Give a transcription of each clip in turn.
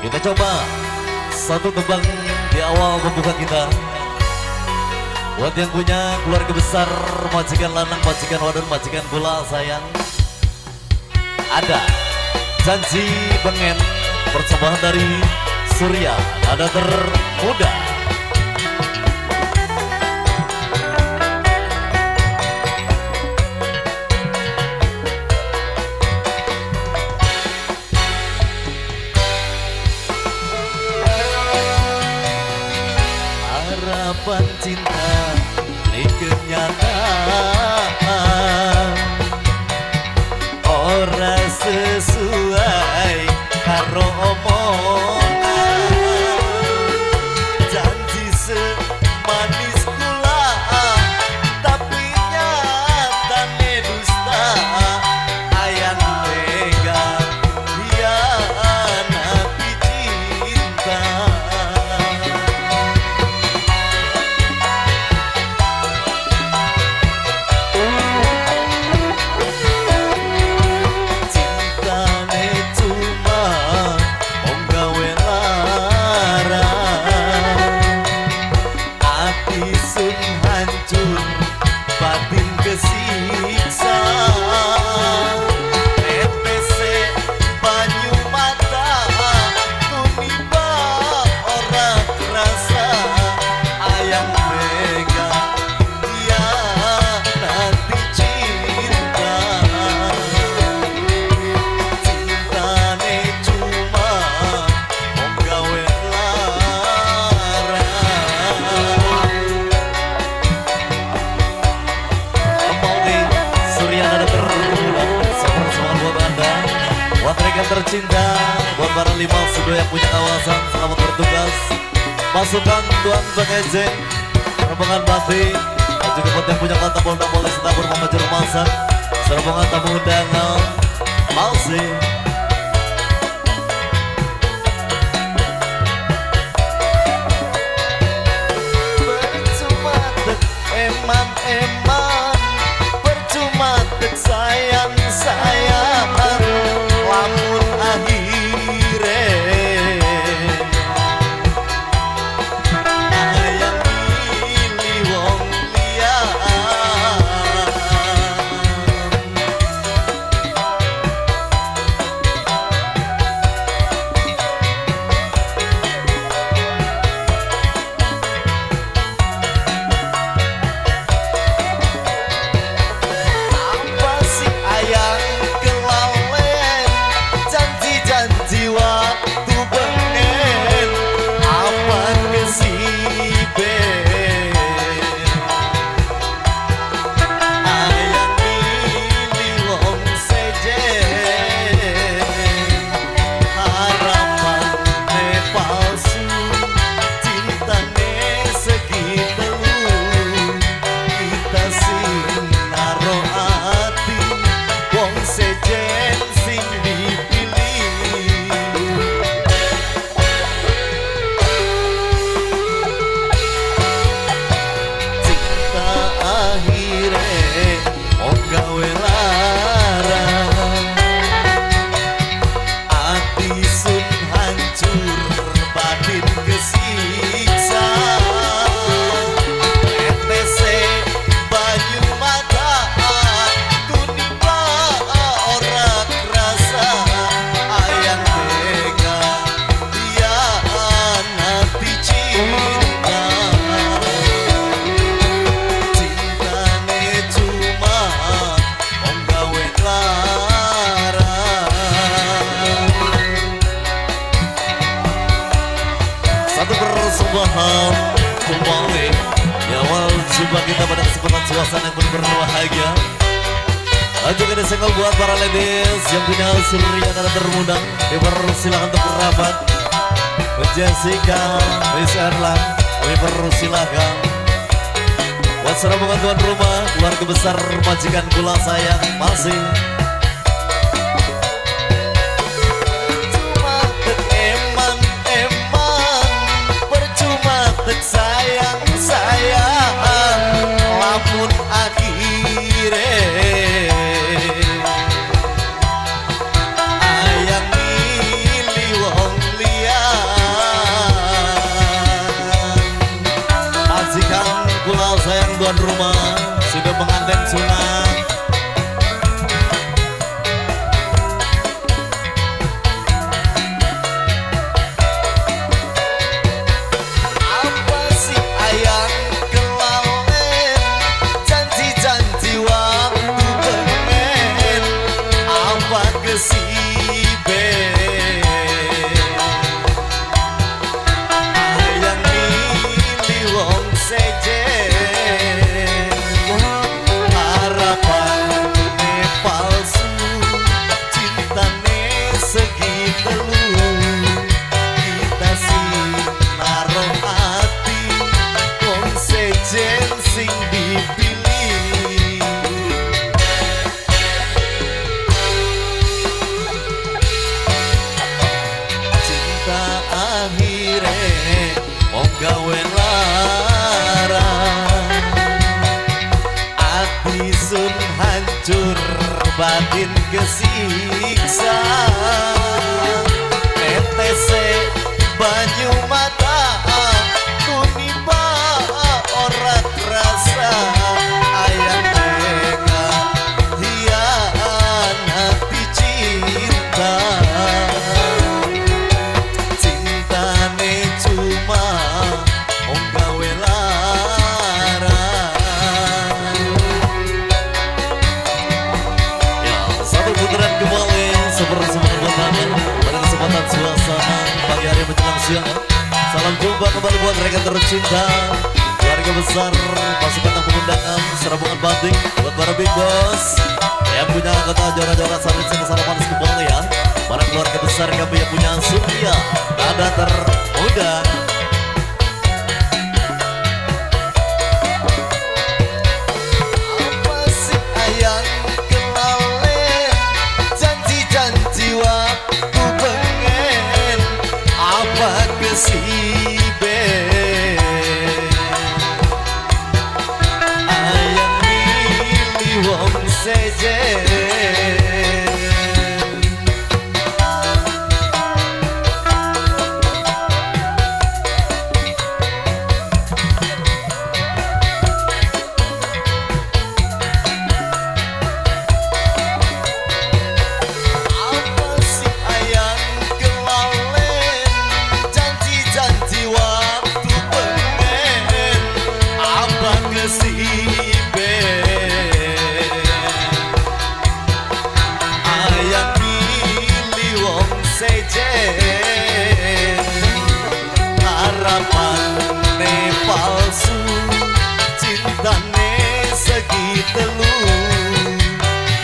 Kita coba satu tebang di awal pembuka kita. Buat yang punya keluarga besar, majikan lanang, majikan wadon, majikan pula sayang. Ada Janji Bengen, persembahan dari Surya, ada termuda. Harapan cinta ini kenyataan, ora sesuai karo omongan. Janji semanis gula tapi nyatane dusta. Ayang tega hianati cinta. Batin kesiksa, EPC banyu mata, tumiba ora kerasa. Ayang tega dia nanti cinta. Cintane cuma wong gawe lara. Tercinta buat para lima sudo yang punya kawasan, selamat bertugas. Pasukan Tuan Pengejeng, rombongan Batik, dan juga buat yang punya kata Polda Polres Tabur Mamajar Masak, rombongan tamu undangan Malsi. Percuma tek eman-eman, percuma tek sayang-sayang. Lamun akhire ayang milih wong liyan. Apa sih ayang kelalen, janji waktu bengen, apa kesiben. Ayang milih wong sejen, harapane palsu, cintane segitu. Kita sing naro ati, wong sejen sing dipilih. Cinta akhire wong gawe lara, ati sun hancur, batin kesiksa. ETC banyu mata, tumiba ora kerasa. Ayang tega dia nanti cinta. Cintane cuma wong gawe lara. Satu persembahan kembali di awal jumpa kita pada kesempatan suasana yang penuh berbahagia. Juga ada single buat para ladies yang punya Surya dan termuda. Dipersilakan untuk berapat. Jessica, Miss Erlang, dipersilakan. Buat serombongan tuan rumah, keluarga besar majikan kula sayang masih. Percuma tek eman-eman, percuma tek sayang-sayang. Lamun akhire ayang milih wong liyan. sudah menganten sunat. Apa sih ayang kelalen, janji-janji waktu pengen, apa kesibe ayang milih wong sejen, harapane palsu, cintane segi telu, kita sing naruh hati, wong sejen sing dipilih. Cinta akhire wong gawe lara, ati sun hancur, batin kesiksa, tetese banyu mata tuniba ora terasa, ayang tega hianati cinta, cintane cuma wong gawe lara. Ya, satu putaran kembali sepersemua pertanyaan pada kesempatan suasana pagi hari menjelang siang. Salam jumpa kembali buat rekan tercinta, keluarga besar, pasukan tamu undangan, serabungan banting buat para big boss yang punya anggota juara-juara saling sama panas kembali ya. Para keluarga besar kami yang punya Surya, nada termuda. Apa sih ayang kelalen, janji-janji waktu pengen, apa kesibe ayang milih wong sejen. Apa sih ayang kelalen, janji-janji waktu pengen, apa kesibe ayang milih wong sejen, harapane palsu, cintane segi telu,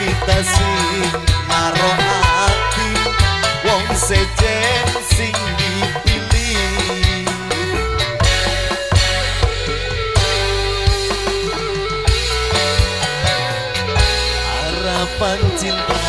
kita sing naruh hati, wong sejen sing dipilih. Harapan cinta